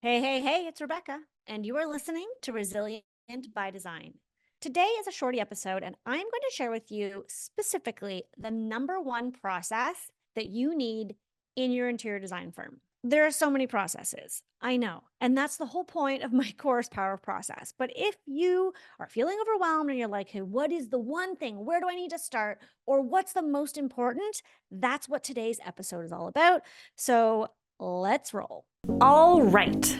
Hey, it's Rebecca, and you are listening to Resilient by Design. Today is a shorty episode, and I'm going to share with you specifically the number one process that you need in your interior design firm. There are so many processes, I know, and that's the whole point of my course, Power of Process. But if you are feeling overwhelmed and you're like, hey, what is the one thing? Where do I need to start? Or what's the most important? That's what today's episode is all about. So let's roll. All right.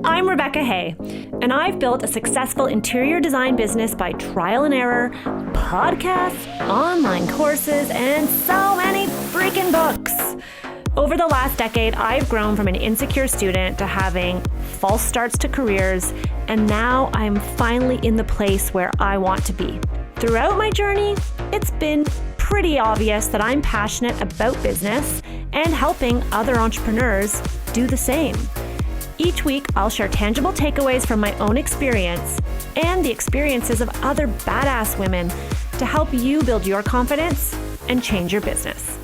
I'm Rebecca Hay, and I've built a successful interior design business by trial and error, podcasts, online courses, and so many freaking books. Over the last decade, I've grown from an insecure student to having false starts to careers, and now I'm finally in the place where I want to be. Throughout my journey, it's been pretty obvious that I'm passionate about business and helping other entrepreneurs do the same. Each week, I'll share tangible takeaways from my own experience and the experiences of other badass women to help you build your confidence and change your business.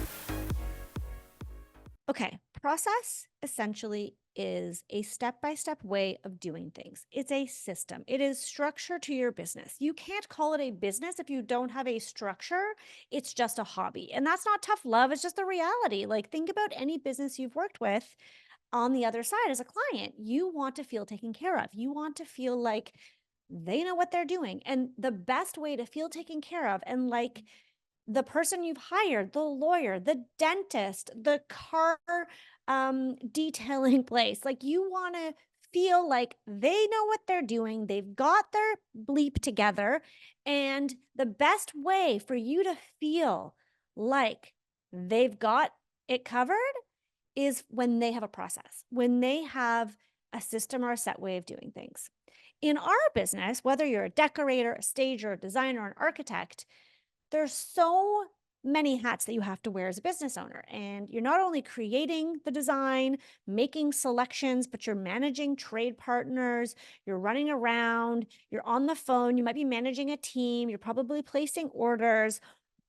Okay, process essentially is a step-by-step way of doing things. It's a system. It is structure to your business. You can't call it a business if you don't have a structure. It's just a hobby. And that's not tough love. It's just the reality. Like, think about any business you've worked with on the other side as a client. You want to feel taken care of. You want to feel like they know what they're doing. And the best way to feel taken care of and like the person you've hired, the lawyer, the dentist, the car detailing place, like you want to feel like they know what they're doing. They've got their bleep together. And the best way for you to feel like they've got it covered is when they have a process, when they have a system or a set way of doing things. In our business, whether you're a decorator, a stager, a designer, an architect, there's so many hats that you have to wear as a business owner. And you're not only creating the design, making selections, but you're managing trade partners, you're running around, you're on the phone, you might be managing a team, you're probably placing orders,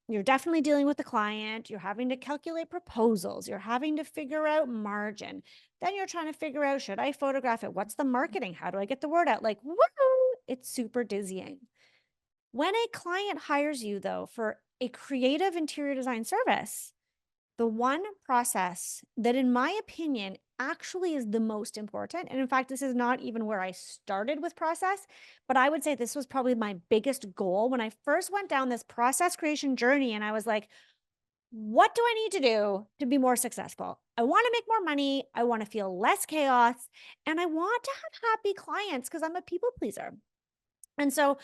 you're definitely dealing with the client, you're having to calculate proposals, you're having to figure out margin. Then you're trying to figure out, should I photograph it? What's the marketing? How do I get the word out? Like, woo, it's super dizzying. When a client hires you, though, for a creative interior design service, the one process that, in my opinion, actually is the most important, and in fact, this is not even where I started with process, but I would say this was probably my biggest goal when I first went down this process creation journey, and I was like, what do I need to do to be more successful? I want to make more money. I want to feel less chaos, and I want to have happy clients because I'm a people pleaser. And so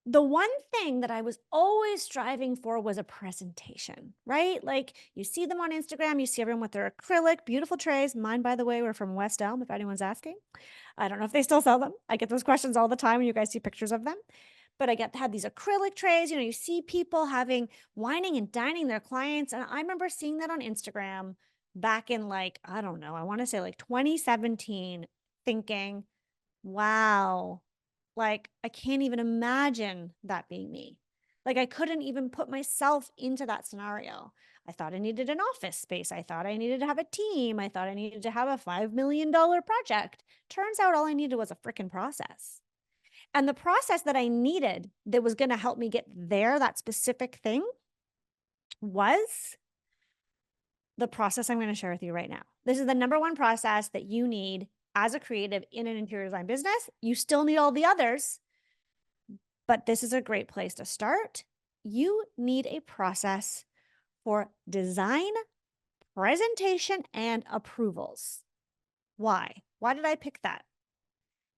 the one thing that I was always striving for was a presentation, right? Like you see them on Instagram, you see everyone with their acrylic, beautiful trays. Mine, by the way, were from West Elm, if anyone's asking. I don't know if they still sell them. I get those questions all the time when you guys see pictures of them. But had these acrylic trays, you see people having wining and dining their clients. And I remember seeing that on Instagram back in I don't know, I want to say 2017, thinking, wow, I can't even imagine that being me. I couldn't even put myself into that scenario. I thought I needed an office space. I thought I needed to have a team. I thought I needed to have a $5 million project. Turns out all I needed was a freaking process. And the process that I needed that was going to help me get there, that specific thing, was the process I'm going to share with you right now. This is the number one process that you need as a creative in an interior design business. You still need all the others, but this is a great place to start. You need a process for design, presentation, and approvals. Why? Why did I pick that?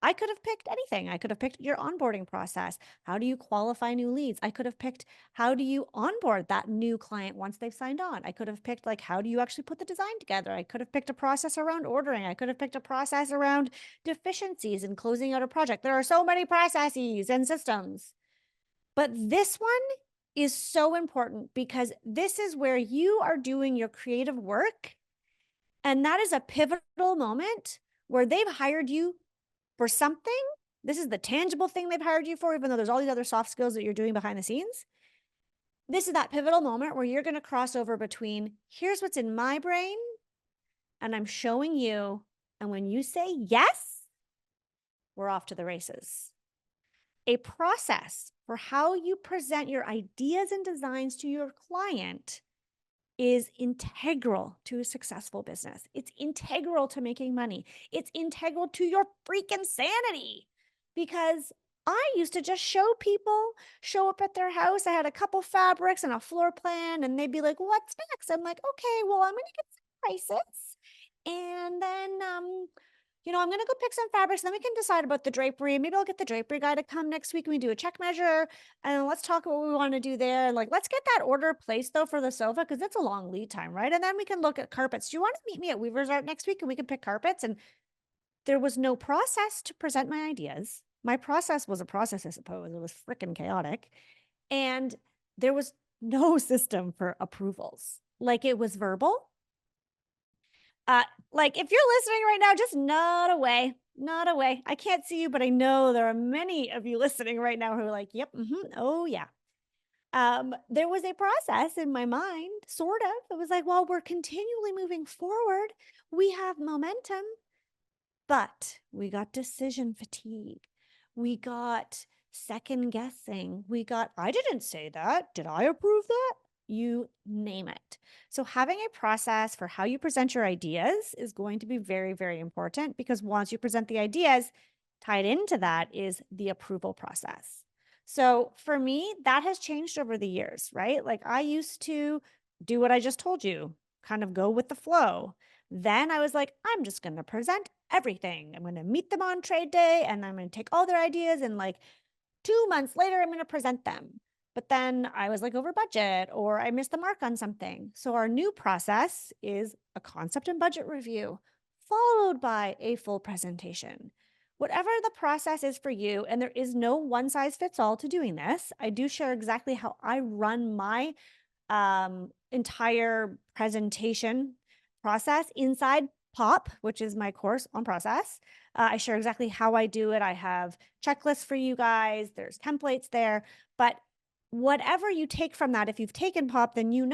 I could have picked anything. I could have picked your onboarding process. How do you qualify new leads? I could have picked how do you onboard that new client once they've signed on? I could have picked how do you actually put the design together? I could have picked a process around ordering. I could have picked a process around deficiencies and closing out a project. There are so many processes and systems. But this one is so important because this is where you are doing your creative work. And that is a pivotal moment where they've hired you for something. This is the tangible thing they've hired you for, even though there's all these other soft skills that you're doing behind the scenes. This is that pivotal moment where you're going to cross over between here's what's in my brain and I'm showing you And when you say yes, we're off to the races. A process for how you present your ideas and designs to your client is integral to a successful business. It's integral to making money. It's integral to your freaking sanity. Because I used to just show up at their house. I had a couple fabrics and a floor plan, and they'd be like, "What's next?" I'm like, "Okay, well, I'm going to get some prices. And then I'm going to go pick some fabrics. And then we can decide about the drapery. Maybe I'll get the drapery guy to come next week and we do a check measure. And let's talk about what we want to do there. Like, let's get that order placed though for the sofa because that's a long lead time, right? And then we can look at carpets. Do you want to meet me at Weaver's Art next week and we can pick carpets?" And there was no process to present my ideas. My process was a process, I suppose. It was freaking chaotic. And there was no system for approvals. Like, it was verbal. Like, if you're listening right now, just nod away. Nod away. I can't see you, but I know there are many of you listening right now who are like, "Yep, oh yeah." There was a process in my mind, sort of. It was like, well, we're continually moving forward. We have momentum, but we got decision fatigue. We got second guessing. We got, "I didn't say that. Did I approve that?" You name it. So having a process for how you present your ideas is going to be very, very important, because once you present the ideas, tied into that is the approval process. So for me, that has changed over the years, right? Like, I used to do what I just told you, kind of go with the flow. Then I was like, I'm just going to present everything. I'm going to meet them on trade day and I'm going to take all their ideas, and like 2 months later, I'm going to present them. But then I was like over budget or I missed the mark on something. So our new process is a concept and budget review followed by a full presentation. Whatever the process is for you, and there is no one size fits all to doing this. I do share exactly how I run my entire presentation process inside POP, which is my course on process. I share exactly how I do it. I have checklists for you guys. There's templates there. But whatever you take from that, if you've taken POP, then you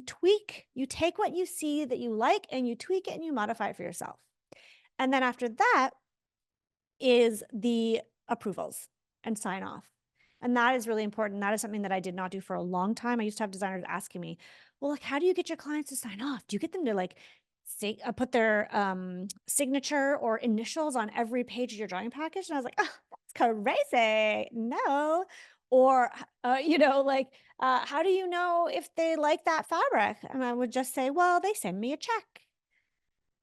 tweak, you take what you see that you like and you tweak it and you modify it for yourself. And then after that is the approvals and sign off. And that is really important. That is something that I did not do for a long time. I used to have designers asking me, "Well, like, how do you get your clients to sign off? Do you get them to like say, put their signature or initials on every page of your drawing package?" And I was like, "Oh, that's crazy. No." Or, how do you know if they like that fabric? And I would just say, "Well, they send me a check."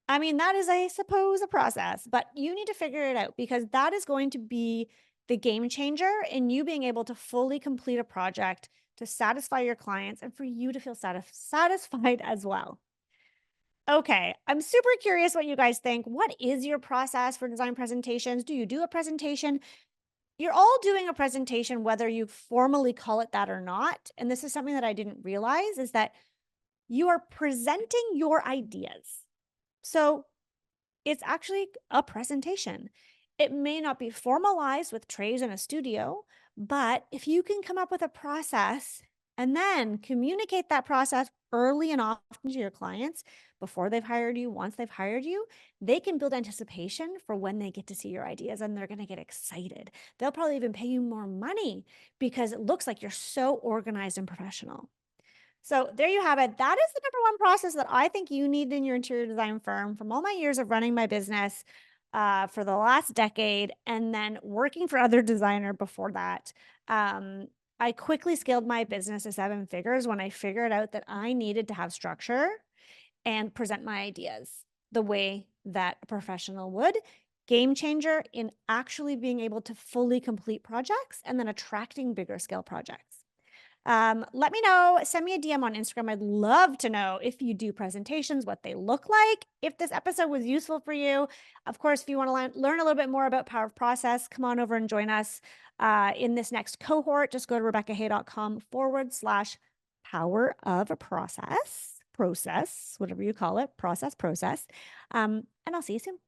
I mean, that is, I suppose, a process, but you need to figure it out, because that is going to be the game changer in you being able to fully complete a project to satisfy your clients and for you to feel satisfied as well. Okay, I'm super curious what you guys think. What is your process for design presentations? Do you do a presentation? You're all doing a presentation, whether you formally call it that or not. And this is something that I didn't realize, is that you are presenting your ideas. So it's actually a presentation. It may not be formalized with trays in a studio, but if you can come up with a process and then communicate that process early and often to your clients before they've hired you, once they've hired you, they can build anticipation for when they get to see your ideas, and they're going to get excited. They'll probably even pay you more money because it looks like you're so organized and professional. So there you have it. That is the number one process that I think you need in your interior design firm. From all my years of running my business for the last decade, and then working for other designer before that, I quickly scaled my business to 7 figures when I figured out that I needed to have structure and present my ideas the way that a professional would. Game changer in actually being able to fully complete projects and then attracting bigger scale projects. Let me know, send me a DM on Instagram. I'd love to know if you do presentations, what they look like, if this episode was useful for you. Of course, if you want to learn a little bit more about Power of Process, come on over and join us in this next cohort. Just go to RebeccaHay.com/power of a process, whatever you call it, process. And I'll see you soon.